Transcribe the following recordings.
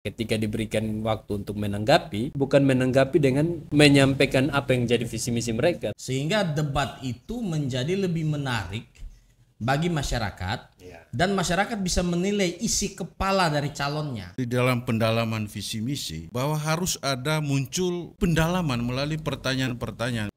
Ketika diberikan waktu untuk menanggapi, bukan menanggapi dengan menyampaikan apa yang jadi visi misi mereka. Sehingga debat itu menjadi lebih menarik bagi masyarakat, dan masyarakat bisa menilai isi kepala dari calonnya. Di dalam pendalaman visi misi bahwa harus ada muncul pendalaman melalui pertanyaan-pertanyaan.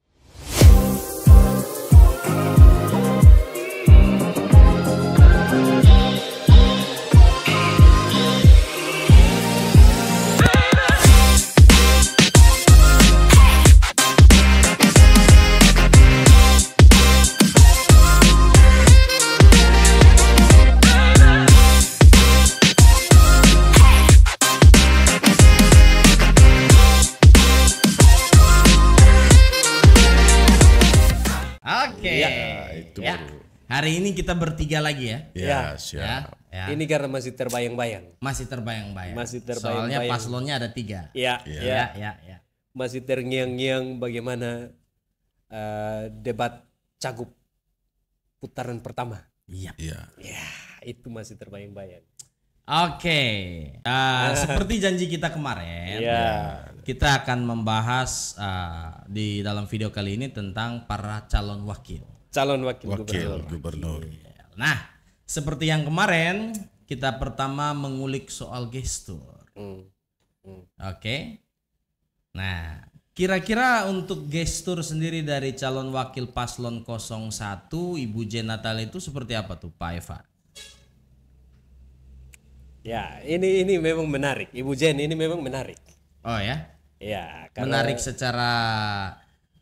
Hari ini kita bertiga lagi ya. Ya, siap. Ya. Ini karena masih terbayang-bayang. Masih terbayang-bayang. Soalnya Soalnya paslonnya ada 3. Ya. Masih terngiang-ngiang bagaimana debat cagup putaran pertama. Iya. Ya, itu masih terbayang-bayang. Oke. Seperti janji kita kemarin, kita akan membahas di dalam video kali ini tentang para calon wakil Wakil gubernur. Nah, seperti yang kemarin, kita pertama mengulik soal gestur. Oke. Nah, kira-kira untuk gestur sendiri dari calon wakil paslon 01 Ibu Jen Natali itu seperti apa tuh, Pak Eva? Ya, ini memang menarik. Ibu Jen ini memang menarik. Oh ya? Ya, Menarik secara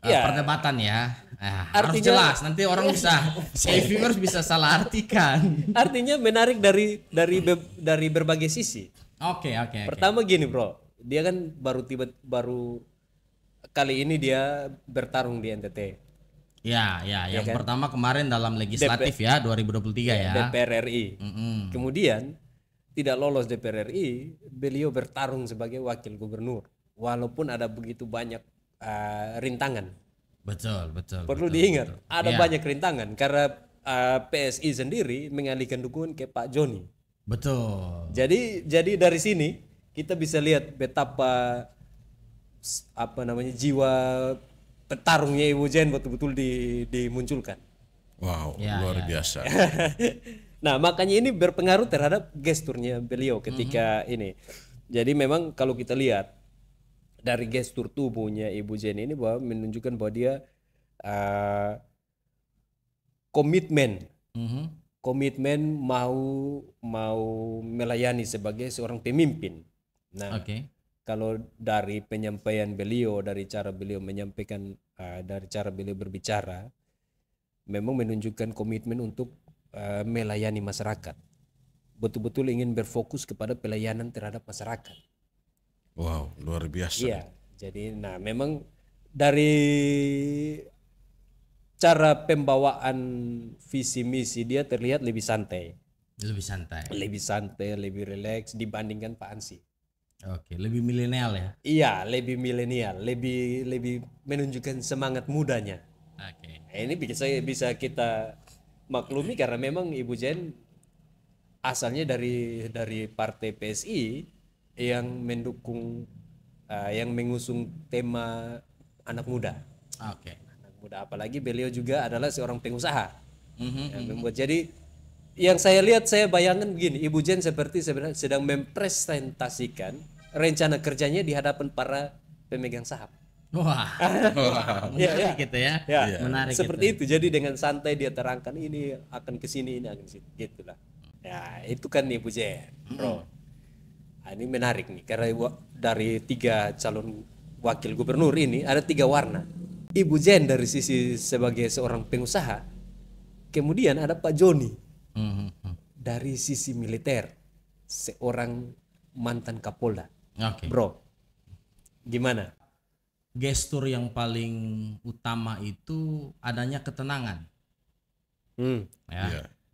perdebatan ya. Harus Artinya- jelas, nanti orang bisa, viewers bisa salah artikan. artinya menarik dari berbagai sisi. Oke. Pertama gini, Bro. Dia kan baru kali ini dia bertarung di NTT. Ya, yang pertama kemarin dalam legislatif ya 2023 ya. DPR RI. Kemudian tidak lolos DPR RI, beliau bertarung sebagai wakil gubernur. Walaupun ada begitu banyak rintangan. Betul. Perlu diingat, ada banyak rintangan karena PSI sendiri mengalihkan dukungan ke Pak Joni. Betul. Jadi dari sini kita bisa lihat betapa jiwa petarungnya Ibu Jen betul-betul dimunculkan. Wow, luar biasa. Nah, makanya ini berpengaruh terhadap gesturnya beliau ketika ini. Jadi memang kalau kita lihat dari gestur tubuhnya Ibu Jen ini bahwa menunjukkan bahwa dia komitmen mau melayani sebagai seorang pemimpin. Nah, kalau dari penyampaian beliau, dari cara beliau menyampaikan, dari cara beliau berbicara, memang menunjukkan komitmen untuk melayani masyarakat. Betul-betul ingin berfokus kepada pelayanan terhadap masyarakat. Wow, luar biasa. Iya, jadi memang dari cara pembawaan visi misi dia terlihat lebih santai, lebih rileks dibandingkan Pak Ansi. Oke, lebih milenial ya. Iya, lebih milenial, lebih menunjukkan semangat mudanya. Oke. Ini bisa kita maklumi karena memang Ibu Jen asalnya dari partai PSI yang mendukung, yang mengusung tema anak muda. Anak muda, apalagi beliau juga adalah seorang pengusaha. Yang membuat, jadi yang saya lihat, saya bayangkan begini, Ibu Jen seperti sebenarnya sedang mempresentasikan rencana kerjanya di hadapan para pemegang saham. Wah. Menarik gitu ya. Menarik Seperti itu. Jadi dengan santai dia terangkan ini akan ke sini, ini akan ke sini, gitulah. Ya, itu kan Ibu Jen, Bro. Ini menarik nih karena dari 3 calon wakil gubernur ini ada 3 warna. Ibu Jen dari sisi sebagai seorang pengusaha, kemudian ada Pak Joni dari sisi militer, seorang mantan Kapolda. Bro, gimana? Gestur yang paling utama itu adanya ketenangan.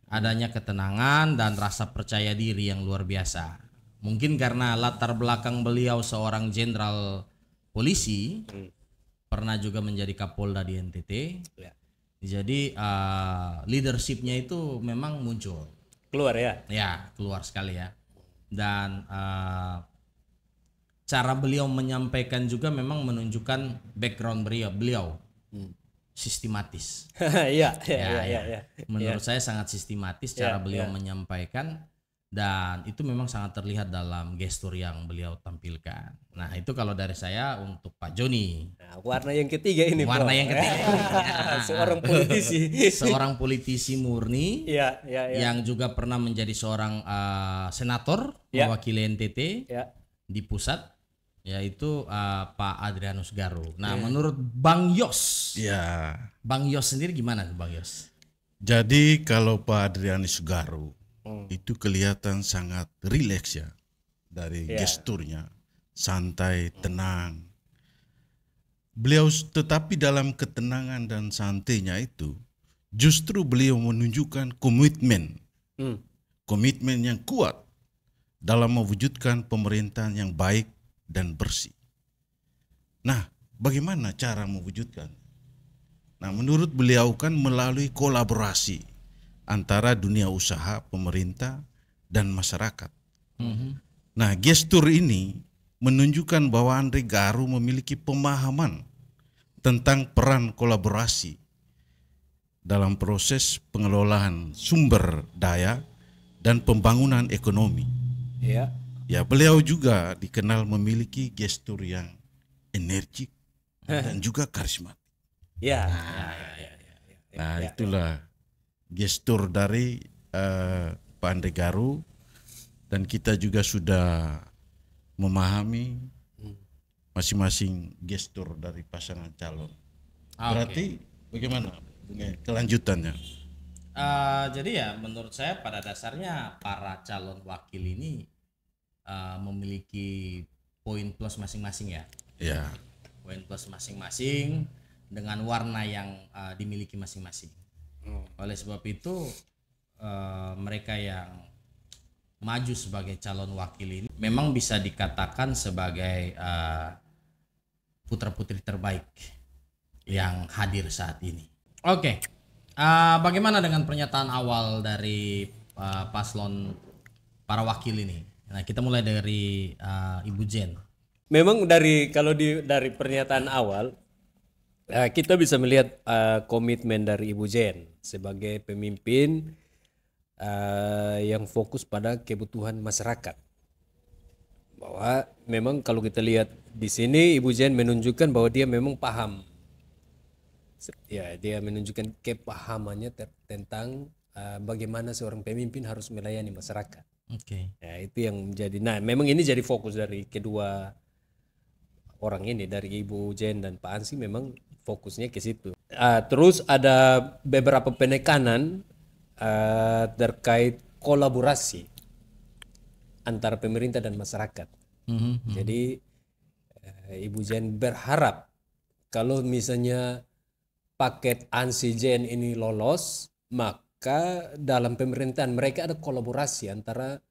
Adanya ketenangan dan rasa percaya diri yang luar biasa. Mungkin karena latar belakang beliau seorang jenderal polisi, pernah juga menjadi Kapolda di NTT. Jadi leadershipnya itu memang muncul. Keluar ya? Ya, keluar sekali ya. Dan cara beliau menyampaikan juga memang menunjukkan background beliau sistematis. Iya, iya, Ya, iya, ya. iya. Menurut saya sangat sistematis cara Ya, beliau ya. menyampaikan, dan itu memang sangat terlihat dalam gestur yang beliau tampilkan. Nah, itu kalau dari saya untuk Pak Joni. Nah, warna yang ketiga ini, Warna Bro. yang ketiga ini, ya. Seorang politisi. Seorang politisi murni Iya, iya, iya. yang juga pernah menjadi seorang senator Ya. mewakili NTT Ya. di pusat, yaitu Pak Adrianus Garu. Nah, menurut Bang Yos, Ya. Bang Yos sendiri gimana tuh Bang Yos? Jadi kalau Pak Adrianus Garu itu kelihatan sangat rileks ya dari Ya. gesturnya, santai, tenang. Beliau tetapi dalam ketenangan dan santainya itu justru beliau menunjukkan komitmen komitmen yang kuat dalam mewujudkan pemerintahan yang baik dan bersih. Nah, bagaimana cara mewujudkan? Nah, menurut beliau kan melalui kolaborasi antara dunia usaha, pemerintah, dan masyarakat. Nah, gestur ini menunjukkan bahwa Andre Garu memiliki pemahaman tentang peran kolaborasi dalam proses pengelolaan sumber daya dan pembangunan ekonomi. Iya. Ya, beliau juga dikenal memiliki gestur yang energik dan juga karismatik. Ya. Nah, itulah gestur dari Pak Andre Garu, dan kita juga sudah memahami masing-masing gestur dari pasangan calon. Berarti bagaimana kelanjutannya? Jadi ya menurut saya pada dasarnya para calon wakil ini memiliki poin plus masing-masing ya. Ya. Poin plus masing-masing dengan warna yang dimiliki masing-masing. Oleh sebab itu mereka yang maju sebagai calon wakil ini memang bisa dikatakan sebagai putra-putri terbaik yang hadir saat ini. Oke. Bagaimana dengan pernyataan awal dari paslon para wakil ini? Nah, kita mulai dari Ibu Jen. Memang dari pernyataan awal kita bisa melihat komitmen dari Ibu Jen sebagai pemimpin yang fokus pada kebutuhan masyarakat. Bahwa memang kalau kita lihat di sini Ibu Jen menunjukkan bahwa dia memang paham. Ya, dia menunjukkan kepahamannya tentang bagaimana seorang pemimpin harus melayani masyarakat. Oke. Ya, itu yang menjadi. Nah, memang ini jadi fokus dari kedua orang ini, dari Ibu Jen dan Pak Ansi, memang fokusnya ke situ. Terus ada beberapa penekanan terkait kolaborasi antara pemerintah dan masyarakat. Jadi Ibu Jen berharap kalau misalnya paket Ansi Jen ini lolos, maka dalam pemerintahan mereka ada kolaborasi antara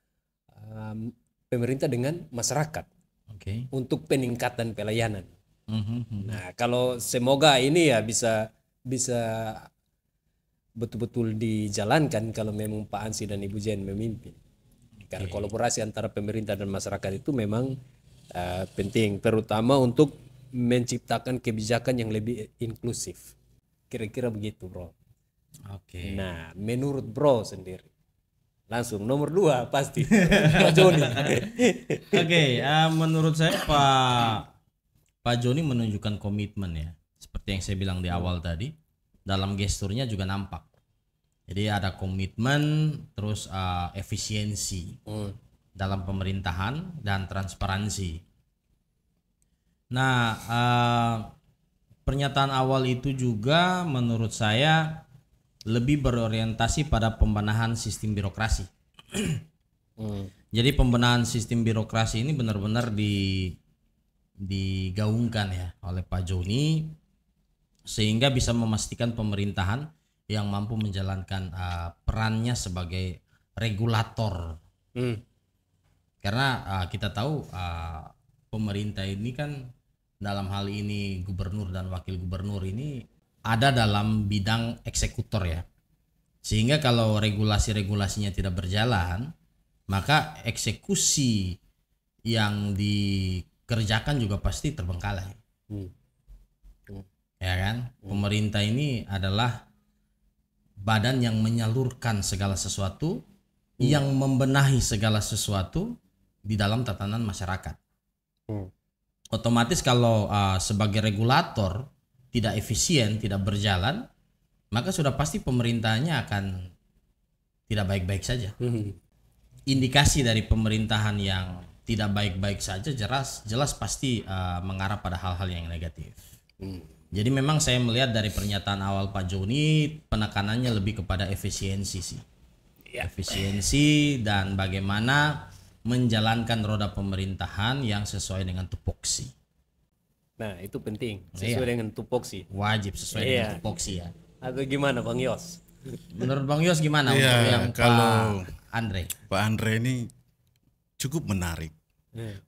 pemerintah dengan masyarakat untuk peningkatan pelayanan. Nah, kalau semoga ini ya bisa betul-betul dijalankan kalau memang Pak Ansi dan Ibu Jen memimpin. Karena kolaborasi antara pemerintah dan masyarakat itu memang penting, terutama untuk menciptakan kebijakan yang lebih inklusif. Kira-kira begitu, Bro. Oke. Nah, menurut Bro sendiri, langsung nomor 2 pasti Pak Joni. Oke, menurut saya Pak Joni menunjukkan komitmen ya, seperti yang saya bilang di awal tadi, dalam gesturnya juga nampak. Jadi ada komitmen, terus efisiensi dalam pemerintahan dan transparansi. Nah, pernyataan awal itu juga menurut saya lebih berorientasi pada pembenahan sistem birokrasi. Jadi pembenahan sistem birokrasi ini benar-benar digaungkan ya oleh Pak Joni, sehingga bisa memastikan pemerintahan yang mampu menjalankan perannya sebagai regulator. Karena kita tahu pemerintah ini kan dalam hal ini gubernur dan wakil gubernur ini ada dalam bidang eksekutor ya. Sehingga kalau regulasi-regulasinya tidak berjalan, maka eksekusi yang kerjakan juga pasti terbengkalai. Hmm. Ya kan? Pemerintah ini adalah badan yang menyalurkan segala sesuatu, yang membenahi segala sesuatu di dalam tatanan masyarakat. Hmm. Otomatis kalau sebagai regulator tidak efisien, tidak berjalan, maka sudah pasti pemerintahnya akan tidak baik-baik saja. Indikasi dari pemerintahan yang tidak baik-baik saja jelas pasti mengarah pada hal-hal yang negatif. Jadi memang saya melihat dari pernyataan awal Pak Joni, penekanannya lebih kepada efisiensi sih. Efisiensi dan bagaimana menjalankan roda pemerintahan yang sesuai dengan tupoksi. Nah, itu penting, sesuai dengan tupoksi. Wajib sesuai dengan tupoksi ya. Atau gimana Bang Yos? Menurut Bang Yos gimana Iya, untuk yang kalau Pak Andre? Pak Andre ini cukup menarik.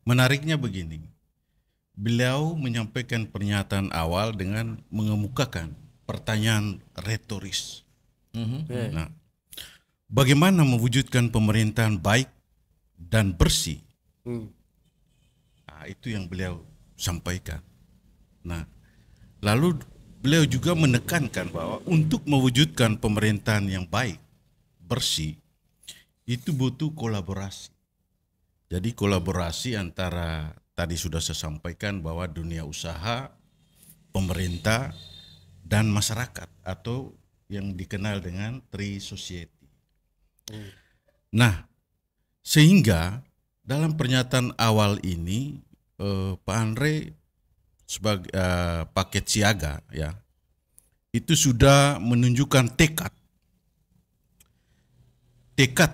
Menariknya begini, beliau menyampaikan pernyataan awal dengan mengemukakan pertanyaan retoris. Nah, bagaimana mewujudkan pemerintahan baik dan bersih? Nah, itu yang beliau sampaikan. Nah, lalu beliau juga menekankan bahwa untuk mewujudkan pemerintahan yang baik, bersih, itu butuh kolaborasi. Jadi kolaborasi antara, tadi sudah saya sampaikan bahwa dunia usaha, pemerintah, dan masyarakat atau yang dikenal dengan Tri Society. Nah, sehingga dalam pernyataan awal ini Pak Andre sebagai paket siaga ya, itu sudah menunjukkan tekad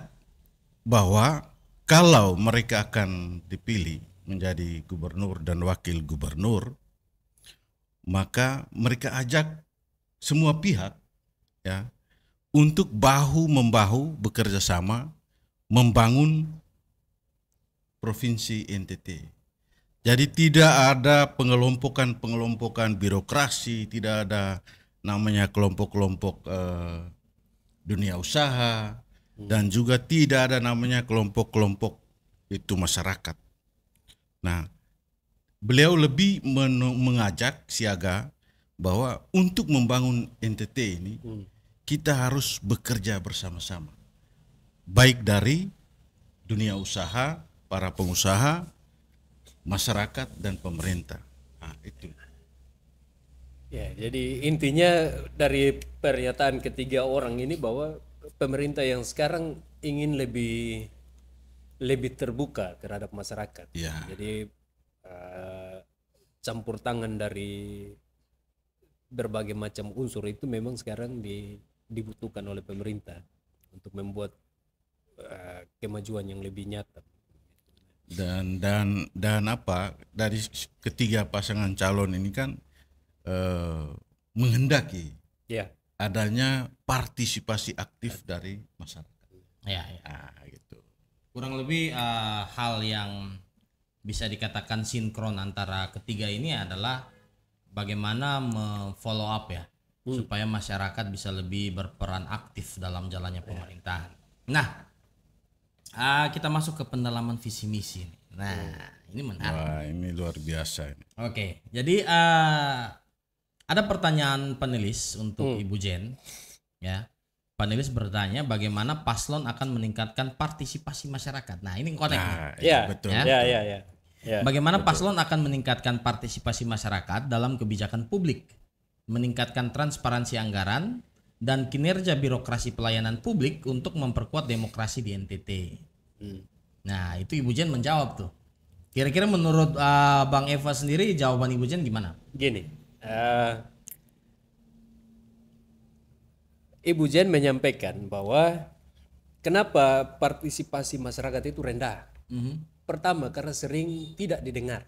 bahwa kalau mereka akan dipilih menjadi gubernur dan wakil gubernur, maka mereka ajak semua pihak ya untuk bahu membahu bekerja sama membangun provinsi NTT. Jadi tidak ada pengelompokan birokrasi, tidak ada namanya kelompok-kelompok dunia usaha, dan juga tidak ada namanya kelompok-kelompok itu masyarakat. Nah, beliau lebih mengajak siaga bahwa untuk membangun NTT ini kita harus bekerja bersama-sama, baik dari dunia usaha, para pengusaha, masyarakat, dan pemerintah. Nah, itu. Ya, jadi intinya dari pernyataan ketiga orang ini bahwa pemerintah yang sekarang ingin lebih terbuka terhadap masyarakat. Ya. Jadi campur tangan dari berbagai macam unsur itu memang sekarang dibutuhkan oleh pemerintah untuk membuat kemajuan yang lebih nyata. Dan apa dari ketiga pasangan calon ini kan menghendaki adanya partisipasi aktif dari masyarakat. Ya. Gitu. Kurang lebih hal yang bisa dikatakan sinkron antara ketiga ini adalah bagaimana follow up ya, supaya masyarakat bisa lebih berperan aktif dalam jalannya pemerintahan. Nah, kita masuk ke pendalaman visi misi. Nah, ini menarik. Wah, ini luar biasa. Oke, jadi ada pertanyaan panelis untuk Ibu Jen, ya. Panelis bertanya bagaimana paslon akan meningkatkan partisipasi masyarakat. Nah, ini konek. Betul. Ya. Bagaimana paslon akan meningkatkan partisipasi masyarakat dalam kebijakan publik, meningkatkan transparansi anggaran, dan kinerja birokrasi pelayanan publik untuk memperkuat demokrasi di NTT. Nah, itu Ibu Jen menjawab tuh. Kira-kira menurut Bang Eva sendiri jawaban Ibu Jen gimana? Gini, Ibu Jen menyampaikan bahwa kenapa partisipasi masyarakat itu rendah. Pertama, karena sering tidak didengar.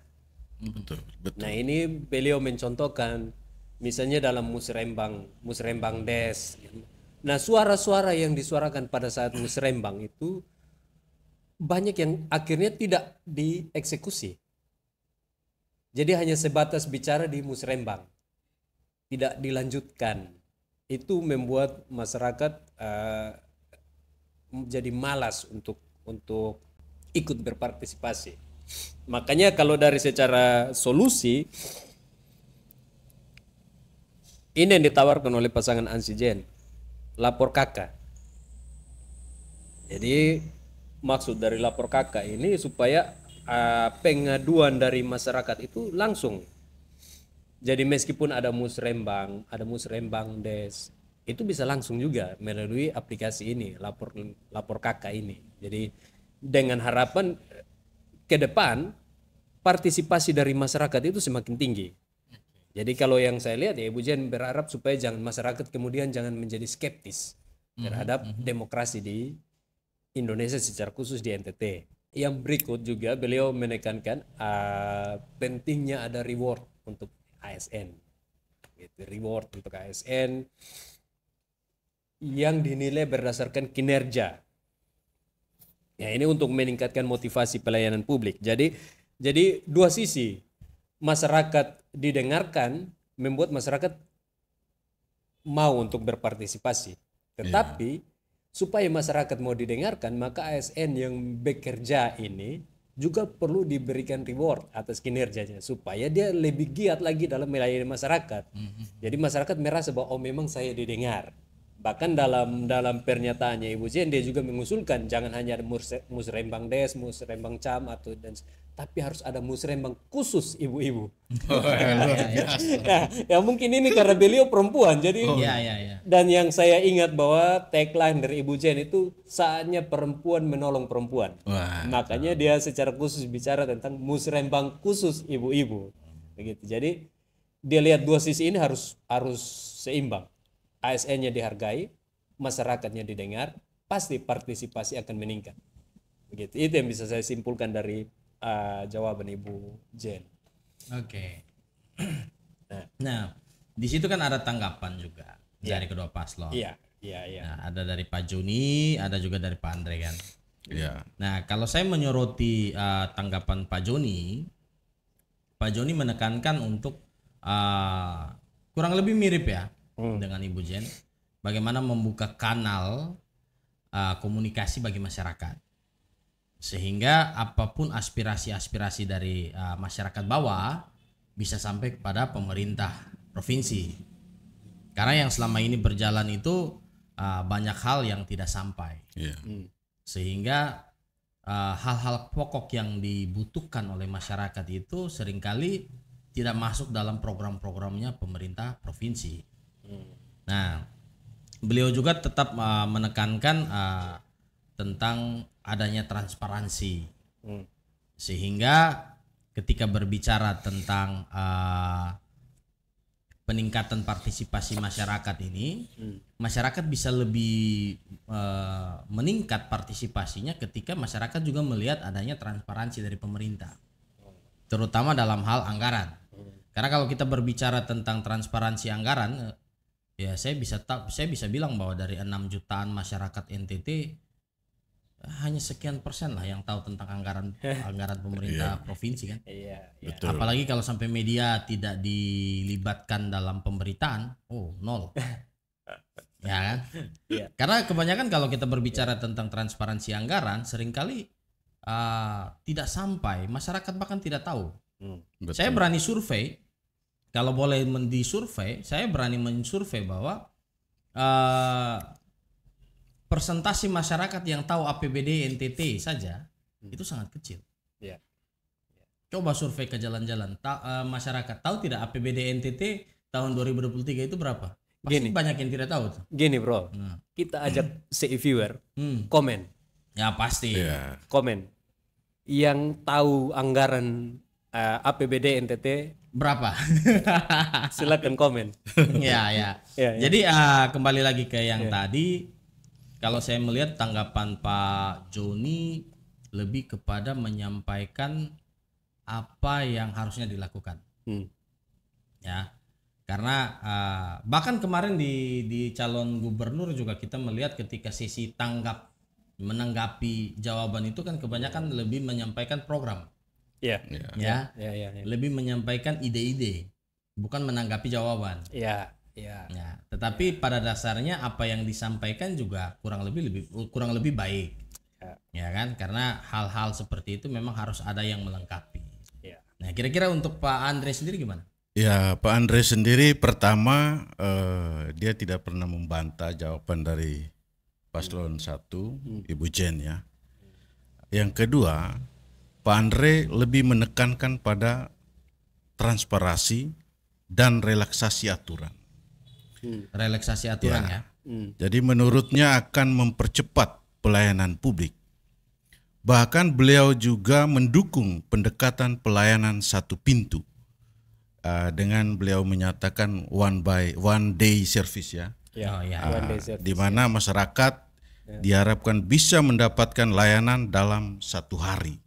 Betul. Nah, ini beliau mencontohkan misalnya dalam musrembang des. Nah, suara-suara yang disuarakan pada saat musrembang itu banyak yang akhirnya tidak dieksekusi. Jadi hanya sebatas bicara di musrembang, tidak dilanjutkan. Itu membuat masyarakat menjadi malas untuk ikut berpartisipasi. Makanya kalau dari secara solusi ini yang ditawarkan oleh pasangan Ansijen, lapor kakak. Jadi maksud dari lapor kakak ini supaya pengaduan dari masyarakat itu langsung. Jadi meskipun ada musrembang des, itu bisa langsung juga melalui aplikasi ini, lapor kakak ini. Jadi dengan harapan ke depan partisipasi dari masyarakat itu semakin tinggi. Jadi kalau yang saya lihat ya Ibu Jen berharap supaya masyarakat kemudian jangan menjadi skeptis terhadap demokrasi di Indonesia secara khusus di NTT. Yang berikut juga beliau menekankan pentingnya ada reward untuk ASN. Gitu, reward untuk ASN yang dinilai berdasarkan kinerja. Ya ini untuk meningkatkan motivasi pelayanan publik. Jadi dua sisi, masyarakat didengarkan membuat masyarakat mau untuk berpartisipasi. Tetapi supaya masyarakat mau didengarkan, maka ASN yang bekerja ini juga perlu diberikan reward atas kinerjanya supaya dia lebih giat lagi dalam melayani masyarakat. Jadi masyarakat merasa bahwa oh memang saya didengar. Bahkan dalam pernyataannya Ibu Jen dia juga mengusulkan jangan hanya ada musrembang des, musrembang cam atau dan tapi harus ada musrembang khusus ibu-ibu. Ya mungkin ini karena beliau perempuan jadi dan yang saya ingat bahwa tagline dari Ibu Jen itu saatnya perempuan menolong perempuan. Makanya dia secara khusus bicara tentang musrembang khusus ibu-ibu. Begitu. Jadi dia lihat dua sisi ini harus seimbang. ASN-nya dihargai, masyarakatnya didengar, pasti partisipasi akan meningkat. Begitu. Itu yang bisa saya simpulkan dari jawaban Ibu Jen. Oke. Nah, di situ kan ada tanggapan juga dari kedua paslon. Iya. Nah, ada dari Pak Joni, ada juga dari Pak Andre kan. Iya. Nah, kalau saya menyoroti tanggapan Pak Joni menekankan untuk kurang lebih mirip ya dengan Ibu Jen, bagaimana membuka kanal komunikasi bagi masyarakat, sehingga apapun aspirasi-aspirasi dari masyarakat bawah bisa sampai kepada pemerintah provinsi. Karena yang selama ini berjalan itu banyak hal yang tidak sampai, sehingga hal-hal pokok yang dibutuhkan oleh masyarakat itu seringkali tidak masuk dalam program-programnya pemerintah provinsi. Nah, beliau juga tetap menekankan tentang adanya transparansi, sehingga ketika berbicara tentang peningkatan partisipasi masyarakat ini, masyarakat bisa lebih meningkat partisipasinya ketika masyarakat juga melihat adanya transparansi dari pemerintah, terutama dalam hal anggaran. Karena kalau kita berbicara tentang transparansi anggaran, ya saya bisa bilang bahwa dari 6 jutaan masyarakat NTT hanya sekian persen lah yang tahu tentang anggaran pemerintah provinsi kan. Betul. Apalagi kalau sampai media tidak dilibatkan dalam pemberitaan, nol. Ya kan? Karena kebanyakan kalau kita berbicara tentang transparansi anggaran seringkali tidak sampai, masyarakat bahkan tidak tahu. Saya berani survei, kalau boleh disurvei, saya berani mensurvei bahwa persentase masyarakat yang tahu APBD NTT saja itu sangat kecil. Coba survei ke jalan-jalan, masyarakat tahu tidak APBD NTT tahun 2023 itu berapa? Pasti banyak yang tidak tahu tuh. Gini bro, kita ajak viewer komen. Ya pasti. Komen. Yang tahu anggaran APBD NTT berapa? Silakan komen. Ya. Jadi kembali lagi ke yang tadi, kalau saya melihat tanggapan Pak Joni lebih kepada menyampaikan apa yang harusnya dilakukan. Ya, karena bahkan kemarin di calon gubernur juga kita melihat ketika sesi menanggapi jawaban itu kan kebanyakan lebih menyampaikan program. Lebih menyampaikan ide-ide, bukan menanggapi jawaban. Tetapi pada dasarnya apa yang disampaikan juga kurang lebih baik. Ya kan? Karena hal-hal seperti itu memang harus ada yang melengkapi. Ya. Nah, kira-kira untuk Pak Andre sendiri gimana? Ya, Pak Andre sendiri pertama dia tidak pernah membantah jawaban dari Paslon 1, Ibu Jen ya. Yang kedua, Pak Andre lebih menekankan pada transparansi dan relaksasi aturan. Relaksasi aturan ya. Jadi menurutnya akan mempercepat pelayanan publik. Bahkan beliau juga mendukung pendekatan pelayanan satu pintu dengan beliau menyatakan one day service ya. Oh ya. One day service. Di mana masyarakat diharapkan bisa mendapatkan layanan dalam 1 hari.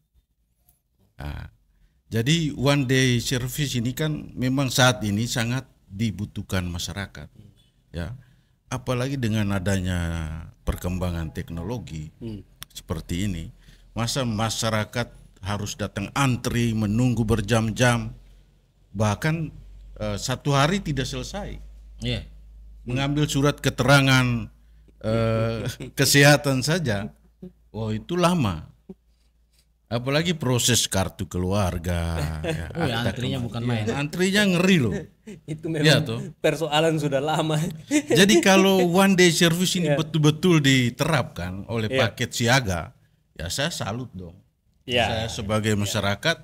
Jadi one day service ini kan memang saat ini sangat dibutuhkan masyarakat. Ya. Apalagi dengan adanya perkembangan teknologi seperti ini, masa masyarakat harus datang antri menunggu berjam-jam, bahkan 1 hari tidak selesai. Iya. Mengambil surat keterangan kesehatan saja, itu lama. Apalagi proses kartu keluarga. Oh ya, akta antrinya bukan kematian. main. Antrinya ngeri loh. Itu Ya, memang toh. persoalan sudah lama. Jadi kalau one day service ini betul-betul diterapkan oleh paket siaga, ya saya salut dong. Ya. Saya sebagai masyarakat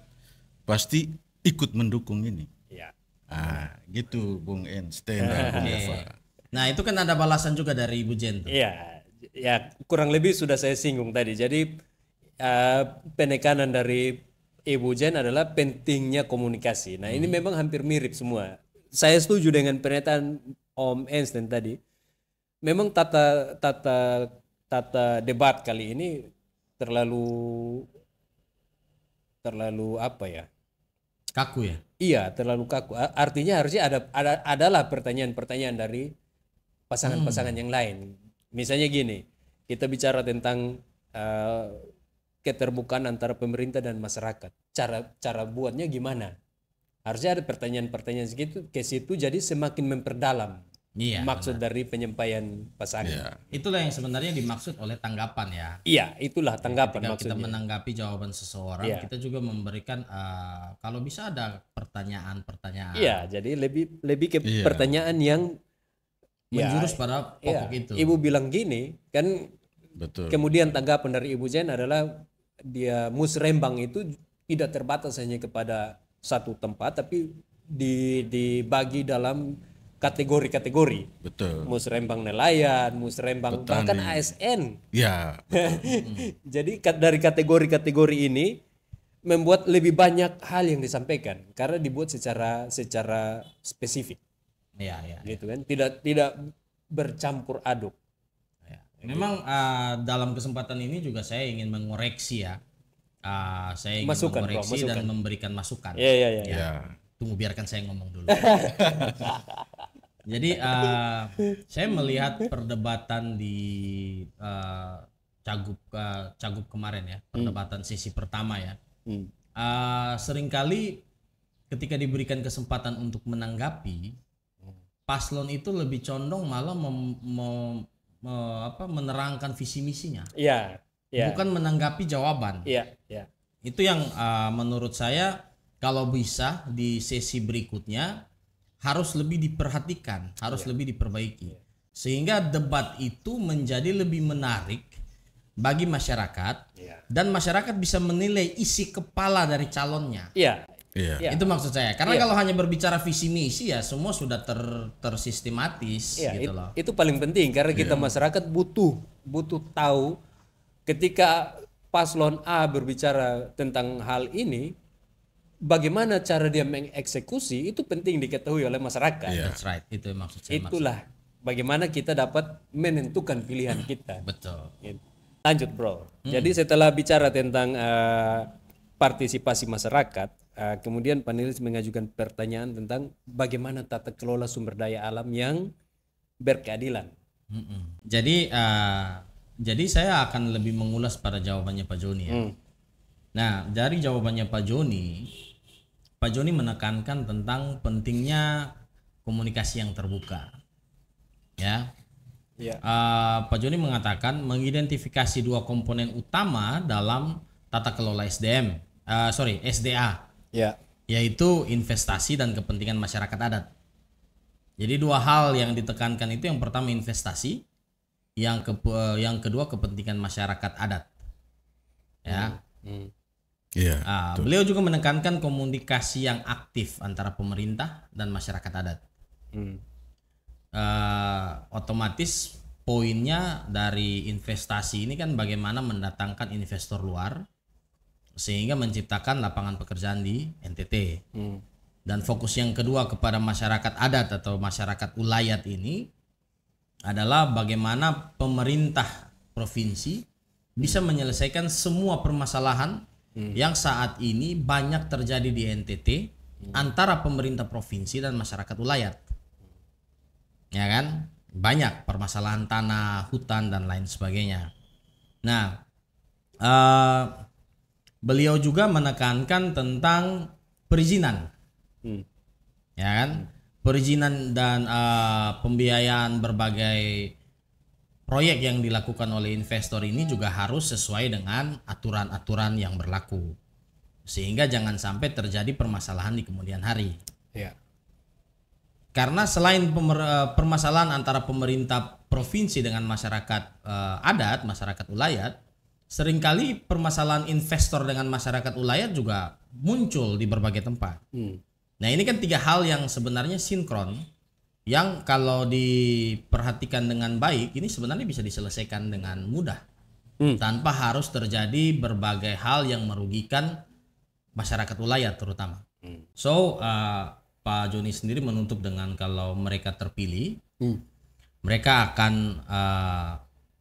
pasti ikut mendukung ini. Ya. Gitu Bung Einstein dan Bung Eva. Nah, itu kan ada balasan juga dari Ibu Jen tuh. Iya, ya kurang lebih sudah saya singgung tadi. Jadi penekanan dari Ibu Jen adalah pentingnya komunikasi. Nah, ini memang hampir mirip semua. Saya setuju dengan pernyataan Om Einstein tadi. Memang tata debat kali ini terlalu apa ya? Kaku ya. Iya, terlalu kaku. Artinya harusnya adalah pertanyaan-pertanyaan dari pasangan-pasangan yang lain. Misalnya gini, kita bicara tentang keterbukaan antara pemerintah dan masyarakat. Cara buatnya gimana? Harusnya ada pertanyaan-pertanyaan segitu ke situ, jadi semakin memperdalam Iya. maksud dari penyampaian pasangan. Ya. Itulah yang sebenarnya dimaksud oleh tanggapan ya. Iya, itulah tanggapan Ketika kita maksudnya. menanggapi jawaban seseorang, Iya. kita juga memberikan kalau bisa ada pertanyaan-pertanyaan Iya, jadi lebih ke Iya. pertanyaan yang menjurus pada pokok itu. Ibu bilang gini, kan Betul. kemudian tanggapan dari Ibu Jen adalah dia musrembang itu tidak terbatas hanya kepada satu tempat, tapi dibagi dalam kategori-kategori. Betul. Musrembang nelayan, musrembang Petani. bahkan ASN. Ya, Jadi dari kategori-kategori ini membuat lebih banyak hal yang disampaikan karena dibuat secara spesifik, Iya, iya. gitu kan? Tidak bercampur aduk. Ya. Memang dalam kesempatan ini juga saya ingin mengoreksi ya. Saya ingin Masukan, Bro, mengoreksi masukan. dan memberikan masukan. Iya. ya. Tunggu biarkan saya ngomong dulu. Jadi saya melihat perdebatan di Cagup kemarin ya, perdebatan sesi pertama ya. Seringkali ketika diberikan kesempatan untuk menanggapi, paslon itu lebih condong malah menerangkan visi misinya, Iya. bukan menanggapi jawaban. Iya. Itu yang menurut saya kalau bisa di sesi berikutnya harus lebih diperhatikan, harus lebih diperbaiki. Sehingga debat itu menjadi lebih menarik bagi masyarakat dan masyarakat bisa menilai isi kepala dari calonnya. Iya. Iya. Itu maksud saya. Karena kalau hanya berbicara visi misi ya semua sudah tersistematis Iya, gitu loh. itu paling penting karena kita masyarakat butuh tahu ketika paslon A berbicara tentang hal ini, bagaimana cara dia mengeksekusi itu penting diketahui oleh masyarakat. That's right. Itu yang maksud saya. Itulah bagaimana kita dapat menentukan pilihan kita. Betul. Lanjut bro. Jadi setelah bicara tentang partisipasi masyarakat, kemudian panelis mengajukan pertanyaan tentang bagaimana tata kelola sumber daya alam yang berkeadilan. Jadi saya akan lebih mengulas pada jawabannya Pak Joni ya. Nah, dari jawabannya Pak Joni menekankan tentang pentingnya komunikasi yang terbuka. Ya. Ya. Pak Joni mengatakan mengidentifikasi dua komponen utama dalam tata kelola SDA, Ya. yaitu investasi dan kepentingan masyarakat adat. Jadi dua hal yang ditekankan itu, yang pertama investasi, yang kedua kepentingan masyarakat adat. Ya. Iya. Beliau juga menekankan komunikasi yang aktif antara pemerintah dan masyarakat adat. Otomatis poinnya dari investasi ini kan bagaimana mendatangkan investor luar sehingga menciptakan lapangan pekerjaan di NTT. Dan fokus yang kedua kepada masyarakat adat atau masyarakat ulayat ini adalah bagaimana pemerintah provinsi bisa menyelesaikan semua permasalahan yang saat ini banyak terjadi di NTT antara pemerintah provinsi dan masyarakat ulayat. Ya kan? Banyak permasalahan tanah, hutan dan lain sebagainya. Nah, beliau juga menekankan tentang perizinan. Ya kan? Perizinan dan pembiayaan berbagai proyek yang dilakukan oleh investor ini juga harus sesuai dengan aturan-aturan yang berlaku, sehingga jangan sampai terjadi permasalahan di kemudian hari. Ya. Karena selain permasalahan antara pemerintah provinsi dengan masyarakat adat, masyarakat ulayat, seringkali permasalahan investor dengan masyarakat ulayat juga muncul di berbagai tempat. Nah, ini kan tiga hal yang sebenarnya sinkron, yang kalau diperhatikan dengan baik ini sebenarnya bisa diselesaikan dengan mudah, tanpa harus terjadi berbagai hal yang merugikan masyarakat ulayat terutama. So Pak Joni sendiri menutup dengan kalau mereka terpilih, mereka akan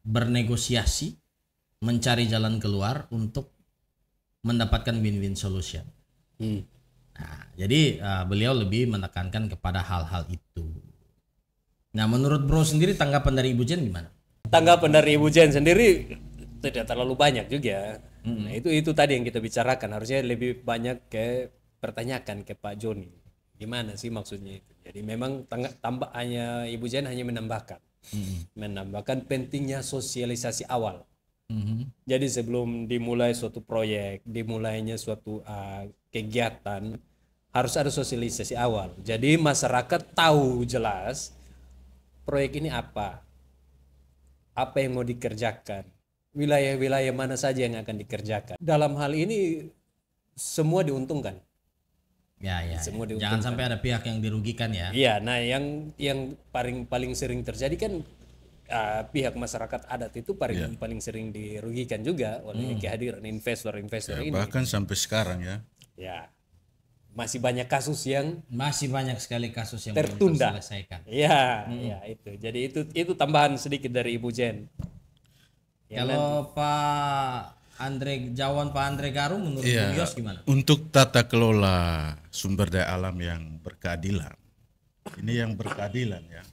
bernegosiasi, mencari jalan keluar untuk mendapatkan win-win solution. Nah, jadi beliau lebih menekankan kepada hal-hal itu. Nah, menurut Bro sendiri tanggapan dari Ibu Jen gimana? Tanggapan dari Ibu Jen sendiri tidak terlalu banyak juga. Nah, itu tadi yang kita bicarakan, harusnya lebih banyak pertanyakan ke Pak Joni. Gimana sih maksudnya itu? Jadi memang hanya Ibu Jen hanya menambahkan pentingnya sosialisasi awal. Jadi sebelum dimulai suatu proyek, dimulainya suatu kegiatan, harus ada sosialisasi awal. Jadi masyarakat tahu jelas proyek ini apa yang mau dikerjakan, wilayah-wilayah mana saja yang akan dikerjakan. Dalam hal ini semua diuntungkan. Ya. Semua diuntungkan. Jangan sampai ada pihak yang dirugikan ya. Iya, nah yang paling sering terjadi kan pihak masyarakat adat itu paling sering dirugikan juga oleh kehadiran investor-investor ini. Bahkan sampai sekarang ya. Ya. Masih banyak kasus yang sekali kasus yang tertunda. belum terselesaikan. Ya, itu. Jadi itu tambahan sedikit dari Ibu Jen. Kalau Pak Andre Garu menurut beliau gimana? Untuk tata kelola sumber daya alam yang berkeadilan. Ini yang berkeadilan ya.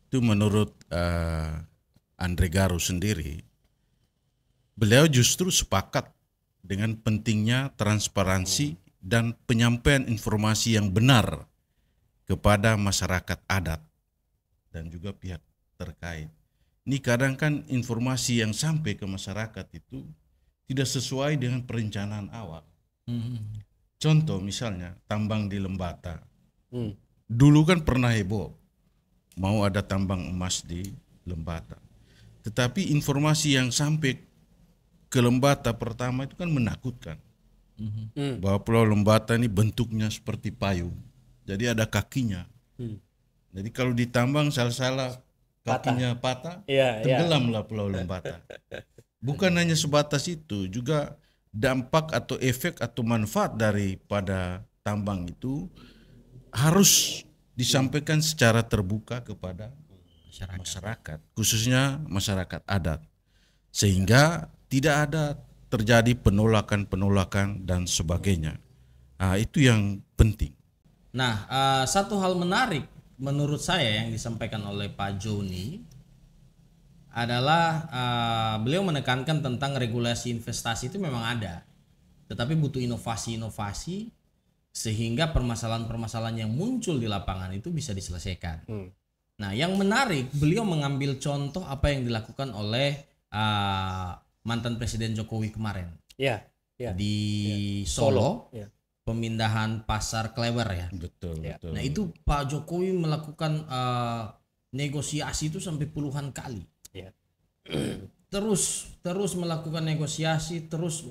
Itu menurut Andre Garu sendiri, beliau justru sepakat dengan pentingnya transparansi dan penyampaian informasi yang benar kepada masyarakat adat dan juga pihak terkait. Ini kadang kan informasi yang sampai ke masyarakat itu tidak sesuai dengan perencanaan awal. Contoh misalnya tambang di Lembata. Dulu kan pernah heboh mau ada tambang emas di Lembata. Tetapi informasi yang sampai ke Lembata pertama itu kan menakutkan. Bahwa Pulau Lembata ini bentuknya seperti payung. Jadi ada kakinya. Jadi kalau ditambang salah-salah kakinya patah, tenggelamlah Pulau Lembata. Bukan hanya sebatas itu, juga dampak atau efek atau manfaat daripada tambang itu harus disampaikan secara terbuka kepada masyarakat, khususnya masyarakat adat, sehingga tidak ada terjadi penolakan dan sebagainya. Itu yang penting. Nah, satu hal menarik menurut saya yang disampaikan oleh Pak Joni adalah beliau menekankan tentang regulasi investasi itu memang ada, tetapi butuh inovasi sehingga permasalahan-permasalahan yang muncul di lapangan itu bisa diselesaikan. Nah, yang menarik, beliau mengambil contoh apa yang dilakukan oleh mantan Presiden Jokowi kemarin Ya, ya. di Solo, Ya. pemindahan pasar Klewer ya. Betul, Ya. betul. Nah, itu Pak Jokowi melakukan negosiasi itu sampai puluhan kali. Ya. Terus melakukan negosiasi, terus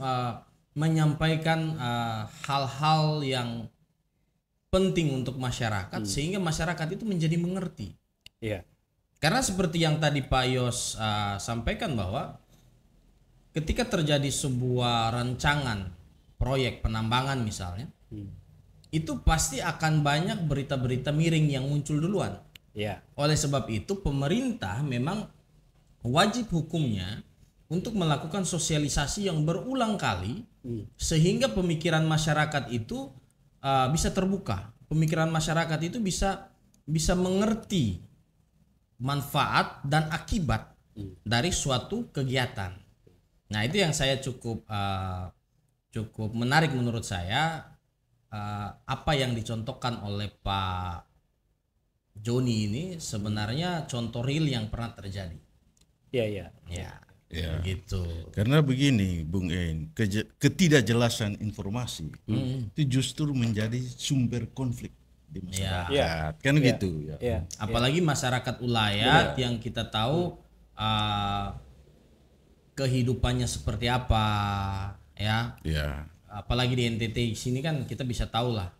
menyampaikan hal-hal yang penting untuk masyarakat sehingga masyarakat itu menjadi mengerti. Ya. Karena seperti yang tadi Pak Yos sampaikan bahwa ketika terjadi sebuah rancangan proyek penambangan misalnya, itu pasti akan banyak berita-berita miring yang muncul duluan. Ya. Oleh sebab itu pemerintah memang wajib hukumnya untuk melakukan sosialisasi yang berulang kali sehingga pemikiran masyarakat itu bisa terbuka. Pemikiran masyarakat itu bisa mengerti manfaat dan akibat dari suatu kegiatan. Nah, itu yang saya cukup menarik menurut saya, apa yang dicontohkan oleh Pak Joni ini sebenarnya contoh real yang pernah terjadi. Ya, ya. Ya. Gitu. Karena begini, Bung En, ketidakjelasan informasi itu justru menjadi sumber konflik di masyarakat. Ya. Kan Ya. gitu ya. Ya. Apalagi masyarakat ulayat yang kita tahu kehidupannya seperti apa, ya. Ya. Apalagi di NTT sini kan kita bisa tahu lah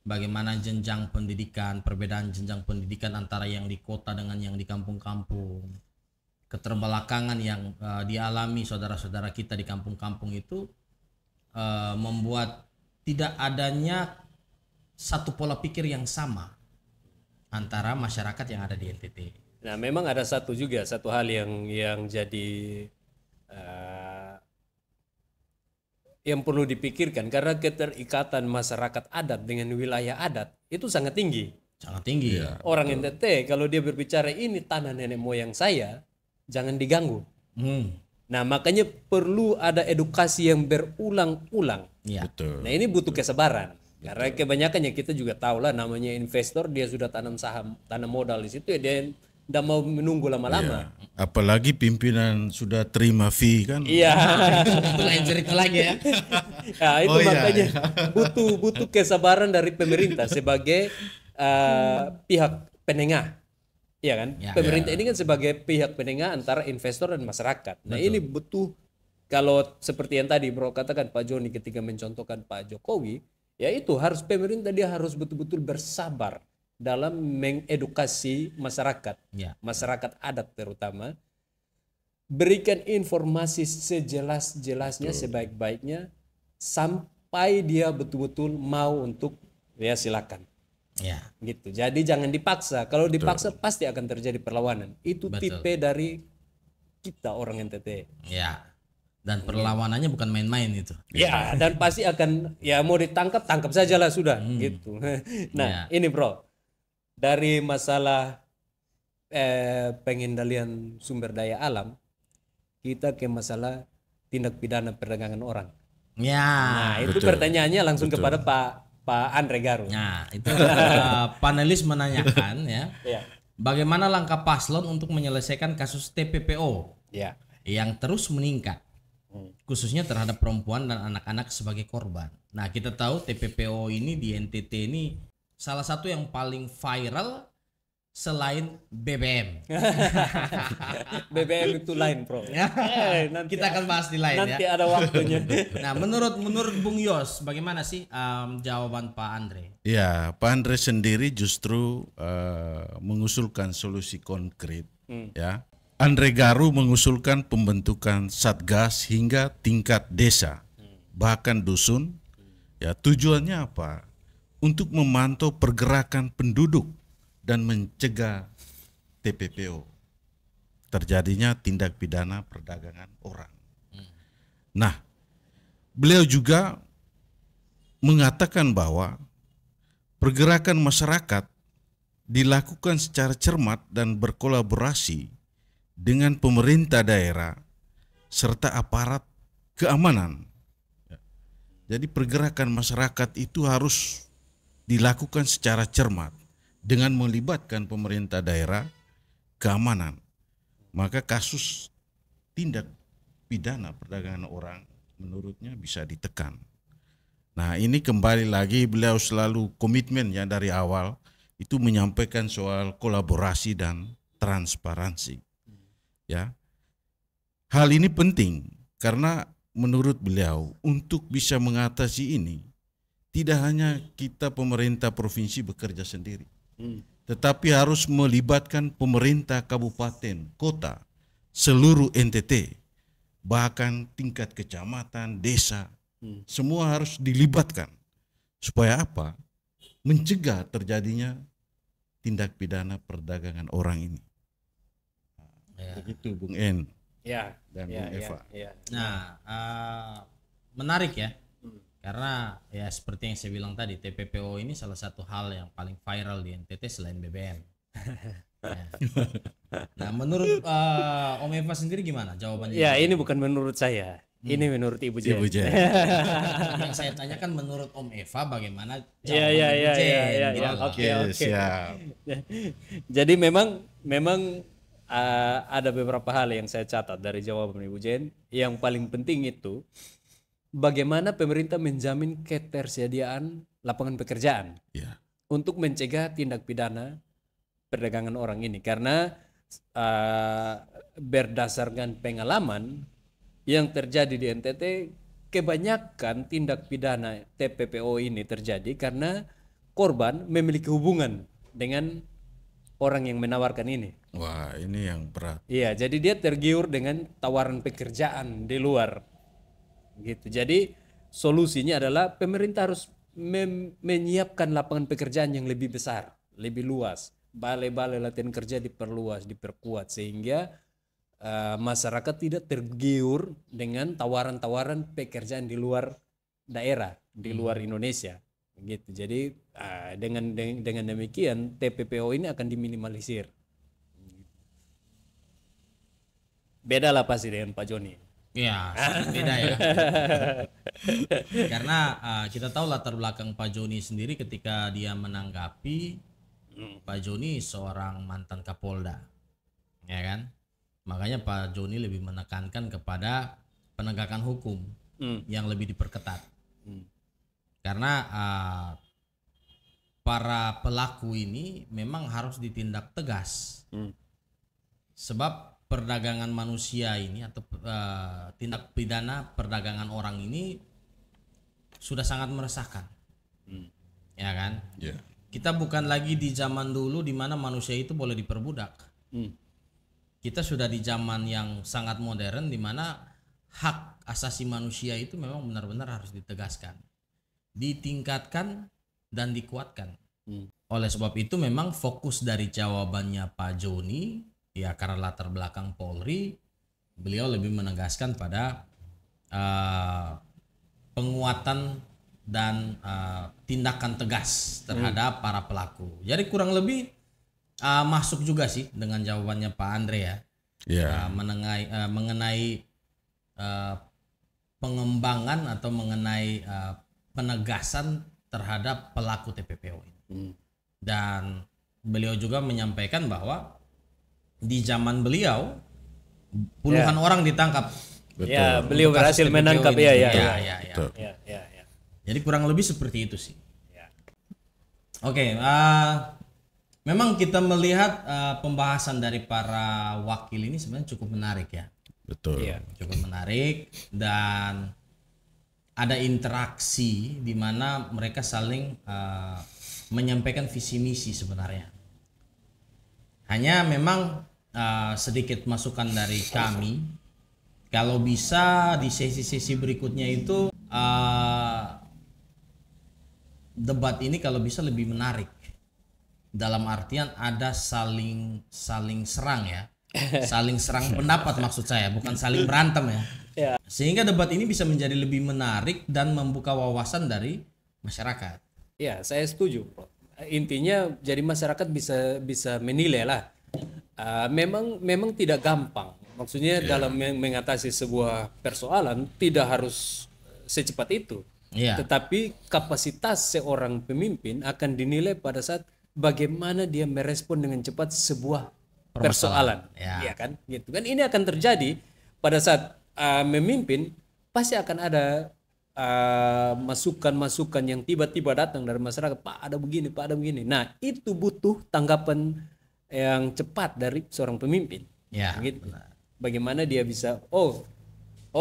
bagaimana jenjang pendidikan, perbedaan jenjang pendidikan antara yang di kota dengan yang di kampung-kampung. Keterbelakangan yang dialami saudara-saudara kita di kampung-kampung itu membuat tidak adanya satu pola pikir yang sama antara masyarakat yang ada di NTT. Nah, memang ada satu hal yang jadi yang perlu dipikirkan, karena keterikatan masyarakat adat dengan wilayah adat itu sangat tinggi. Sangat tinggi. Orang NTT kalau dia berbicara ini tanah nenek moyang saya, jangan diganggu. Nah, makanya perlu ada edukasi yang berulang-ulang. Ya. Betul. Nah, ini butuh kesabaran. Karena kebanyakannya kita juga tahu lah, namanya investor, dia sudah tanam saham, tanam modal di situ ya, dia tidak mau menunggu lama-lama. Apalagi pimpinan sudah terima fee kan. Iya. Itu lain cerita lagi ya. Nah, itu makanya butuh kesabaran dari pemerintah sebagai pihak penengah. Iya kan? Ya. Pemerintah ini kan sebagai pihak penengah antara investor dan masyarakat. Nah, ini butuh, kalau seperti yang tadi Bro katakan Pak Joni ketika mencontohkan Pak Jokowi, ya itu harus pemerintah, dia harus betul-betul bersabar dalam mengedukasi masyarakat. Ya. Masyarakat adat terutama. Berikan informasi sejelas-jelasnya, sebaik-baiknya sampai dia betul-betul mau untuk ya silakan. Ya. Gitu. Jadi jangan dipaksa. Kalau dipaksa pasti akan terjadi perlawanan. Itu tipe dari kita orang NTT. Ya. Dan perlawanannya bukan main-main itu. Ya, dan pasti akan, ya mau ditangkap tangkap saja lah sudah gitu. Nah, ini Bro. Dari masalah pengendalian sumber daya alam, kita ke masalah tindak pidana perdagangan orang. Ya. Nah, itu pertanyaannya langsung kepada Pak Andre Garu. Nah, itu panelis menanyakan ya. Ya. Bagaimana langkah paslon untuk menyelesaikan kasus TPPO Ya. yang terus meningkat, khususnya terhadap perempuan dan anak-anak sebagai korban. Nah, kita tahu TPPO ini di NTT ini salah satu yang paling viral selain BBM. BBM itu lain, Bro. Nanti Kita akan bahas di lain nanti ya. ada waktunya. Nah, menurut Bung Yos, bagaimana sih jawaban Pak Andre? Ya, Pak Andre sendiri justru mengusulkan solusi konkret. Ya, Andre Garu mengusulkan pembentukan satgas hingga tingkat desa, bahkan dusun. Ya, tujuannya apa? Untuk memantau pergerakan penduduk dan mencegah TPPO, terjadinya tindak pidana perdagangan orang. Nah, beliau juga mengatakan bahwa pergerakan masyarakat dilakukan secara cermat dan berkolaborasi dengan pemerintah daerah serta aparat keamanan. Jadi pergerakan masyarakat itu harus dilakukan secara cermat dengan melibatkan pemerintah daerah keamanan, maka kasus tindak pidana perdagangan orang menurutnya bisa ditekan. Nah, ini kembali lagi beliau selalu komitmen ya dari awal itu menyampaikan soal kolaborasi dan transparansi. Ya. Hal ini penting karena menurut beliau untuk bisa mengatasi ini tidak hanya kita pemerintah provinsi bekerja sendiri, tetapi harus melibatkan pemerintah kabupaten, kota, seluruh NTT, bahkan tingkat kecamatan, desa, semua harus dilibatkan. Supaya apa? Mencegah terjadinya tindak pidana perdagangan orang ini. Begitu Bung En dan Bung Eva. Nah, menarik ya. Karena ya seperti yang saya bilang tadi, TPPO ini salah satu hal yang paling viral di NTT selain BBM. Ya. Nah, menurut Om Eva sendiri gimana jawabannya? Ya, ini bukan menurut saya. Ini menurut Ibu Jen. Yang saya tanyakan menurut Om Eva bagaimana jawaban Ibu Jen. Oke. Siap. Jadi memang ada beberapa hal yang saya catat dari jawaban Ibu Jen. Yang paling penting itu bagaimana pemerintah menjamin ketersediaan lapangan pekerjaan untuk mencegah tindak pidana perdagangan orang ini. Karena berdasarkan pengalaman yang terjadi di NTT, kebanyakan tindak pidana TPPO ini terjadi karena korban memiliki hubungan dengan orang yang menawarkan ini. Wah, ini yang berat. Iya, jadi dia tergiur dengan tawaran pekerjaan di luar. Gitu. Jadi solusinya adalah pemerintah harus menyiapkan lapangan pekerjaan yang lebih besar, lebih luas. Balai-balai latihan kerja diperluas, diperkuat sehingga masyarakat tidak tergiur dengan tawaran-tawaran pekerjaan di luar daerah, di luar Indonesia, gitu. Jadi dengan demikian TPPO ini akan diminimalisir. Beda lah pasti dengan Pak Joni. Iya, beda ya. Karena kita tahu latar belakang Pak Joni sendiri ketika dia menanggapi Pak Joni seorang mantan Kapolda, ya kan? Makanya Pak Joni lebih menekankan kepada penegakan hukum yang lebih diperketat. Karena para pelaku ini memang harus ditindak tegas. Sebab perdagangan manusia ini atau tindak pidana perdagangan orang ini sudah sangat meresahkan. Ya kan? Kita bukan lagi di zaman dulu di mana manusia itu boleh diperbudak. Kita sudah di zaman yang sangat modern di mana hak asasi manusia itu memang benar-benar harus ditegaskan, ditingkatkan dan dikuatkan. Oleh sebab itu memang fokus dari jawabannya Pak Joni ya karena latar belakang Polri, beliau lebih menegaskan pada penguatan dan tindakan tegas terhadap para pelaku. Jadi kurang lebih masuk juga sih dengan jawabannya Pak Andre ya, mengenai pengembangan atau mengenai penegasan terhadap pelaku TPPO ini. Dan beliau juga menyampaikan bahwa di zaman beliau puluhan orang ditangkap. Betul. Ya, beliau berhasil menangkap ya. Jadi kurang lebih seperti itu sih. Oke, memang kita melihat pembahasan dari para wakil ini sebenarnya cukup menarik ya. Betul. Cukup menarik dan ada interaksi di mana mereka saling menyampaikan visi misi sebenarnya. Hanya memang sedikit masukan dari kami, kalau bisa di sesi-sesi berikutnya itu debat ini kalau bisa lebih menarik. Dalam artian ada saling serang ya. Saling serang pendapat maksud saya, bukan saling berantem ya. Sehingga debat ini bisa menjadi lebih menarik dan membuka wawasan dari masyarakat. Ya, saya setuju. Intinya jadi masyarakat bisa menilai lah. Memang tidak gampang. Maksudnya dalam mengatasi sebuah persoalan tidak harus secepat itu. Tetapi kapasitas seorang pemimpin akan dinilai pada saat bagaimana dia merespon dengan cepat sebuah persoalan. Ya. Iya kan? Gitu kan, ini akan terjadi pada saat memimpin, pasti akan ada masukan-masukan yang tiba-tiba datang dari masyarakat, Pak ada begini, Pak ada begini. Nah, itu butuh tanggapan yang cepat dari seorang pemimpin. Ya, Gitu. benar. Bagaimana dia bisa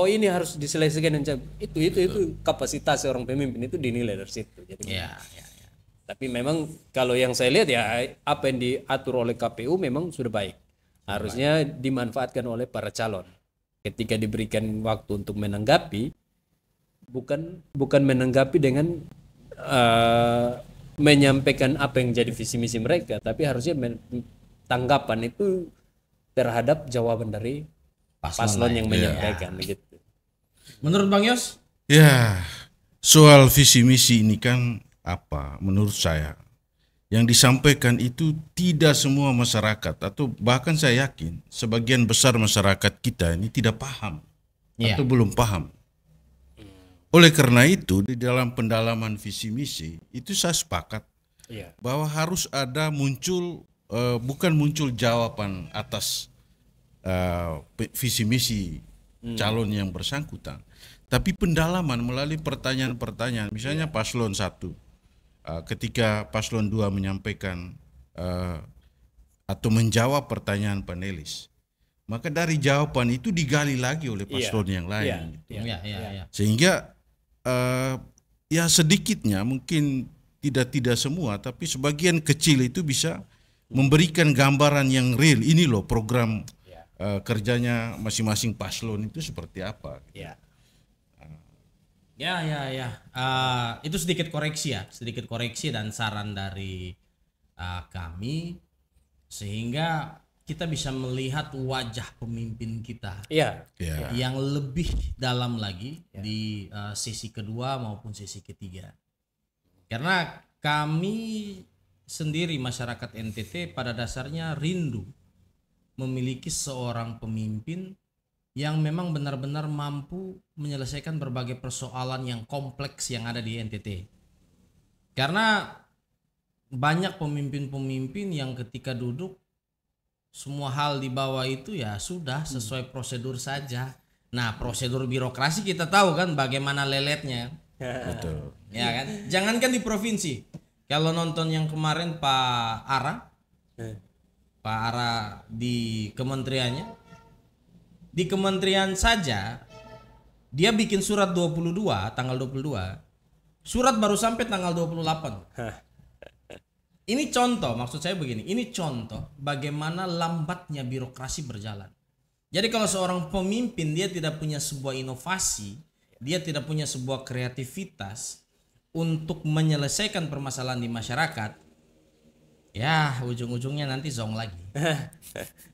ini harus diselesaikan dengan itu kapasitas seorang pemimpin itu dinilai dari situ. Jadi Ya. tapi memang kalau yang saya lihat ya, apa yang diatur oleh KPU memang sudah baik. Harusnya dimanfaatkan oleh para calon. Ketika diberikan waktu untuk menanggapi, bukan menanggapi dengan menyampaikan apa yang jadi visi misi mereka, tapi harusnya tanggapan itu terhadap jawaban dari paslon yang menyampaikan gitu. Menurut Bang Yos? Ya, soal visi misi ini kan menurut saya yang disampaikan itu tidak semua masyarakat, atau bahkan saya yakin sebagian besar masyarakat kita ini tidak paham atau belum paham. Oleh karena itu di dalam pendalaman visi misi itu saya sepakat bahwa harus ada bukan muncul jawaban atas visi misi calon yang bersangkutan, tapi pendalaman melalui pertanyaan-pertanyaan. Misalnya paslon 1, ketika paslon 2 menyampaikan atau menjawab pertanyaan panelis, maka dari jawaban itu digali lagi oleh paslon yang lain. Sehingga ya sedikitnya, mungkin tidak semua, tapi sebagian kecil itu bisa memberikan gambaran yang real. Ini loh program kerjanya masing-masing paslon itu seperti apa. Itu sedikit koreksi dan saran dari kami, sehingga kita bisa melihat wajah pemimpin kita yang lebih dalam lagi di sesi kedua maupun sesi ketiga. Karena kami sendiri masyarakat NTT pada dasarnya rindu memiliki seorang pemimpin yang memang benar-benar mampu menyelesaikan berbagai persoalan yang kompleks yang ada di NTT. Karena banyak pemimpin-pemimpin yang ketika duduk semua hal di bawah itu ya sudah sesuai prosedur saja. Nah, prosedur birokrasi kita tahu kan bagaimana leletnya. Betul. Ya kan? Jangankan di provinsi. Kalau nonton yang kemarin Pak Ara di kementeriannya, di kementerian saja dia bikin surat 22 tanggal 22, surat baru sampai tanggal 28. Ini contoh, maksud saya begini, ini contoh bagaimana lambatnya birokrasi berjalan. Jadi kalau seorang pemimpin dia tidak punya sebuah inovasi, dia tidak punya sebuah kreativitas untuk menyelesaikan permasalahan di masyarakat, ya ujung-ujungnya nanti zong lagi.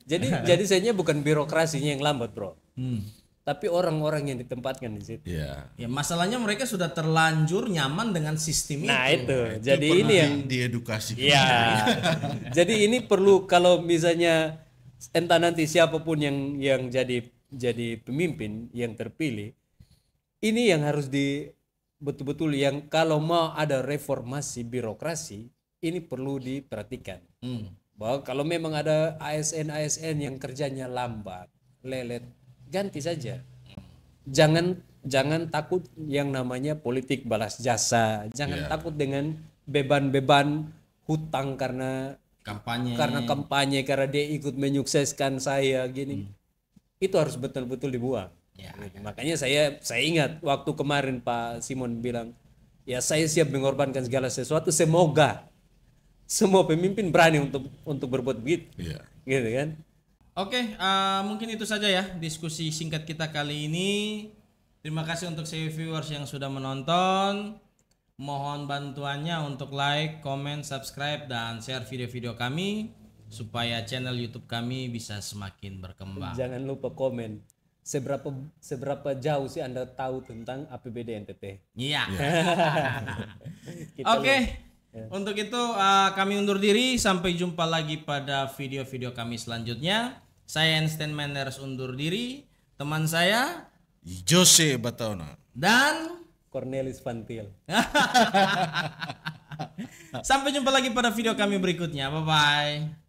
Jadi sebenarnya bukan birokrasinya yang lambat, bro, tapi orang-orang yang ditempatkan di situ. Ya masalahnya mereka sudah terlanjur nyaman dengan sistem nah, itu. itu. Jadi ini yang diedukasi. Ya. Jadi ini perlu, kalau misalnya entah nanti siapapun yang jadi pemimpin yang terpilih, ini yang harus betul-betul yang kalau mau ada reformasi birokrasi, ini perlu diperhatikan. Bahwa kalau memang ada ASN yang kerjanya lambat, lelet, ganti saja. Jangan takut yang namanya politik balas jasa. Jangan takut dengan beban-beban hutang karena kampanye, karena dia ikut menyukseskan saya gini. Itu harus betul-betul dibuang. Makanya saya ingat waktu kemarin Pak Simon bilang, ya saya siap mengorbankan segala sesuatu, semoga semua pemimpin berani untuk berbuat begitu. Gitu kan? Oke, mungkin itu saja ya diskusi singkat kita kali ini. Terima kasih untuk viewers yang sudah menonton. Mohon bantuannya untuk like, comment, subscribe, dan share video-video kami supaya channel YouTube kami bisa semakin berkembang. Jangan lupa komen. Seberapa jauh sih Anda tahu tentang APBD NTT? Iya. Oke. Untuk itu kami undur diri. Sampai jumpa lagi pada video-video kami selanjutnya. Saya Einstein Manners undur diri. Teman saya Jose Bataona dan Cornelis Fantil. Sampai jumpa lagi pada video kami berikutnya. Bye bye.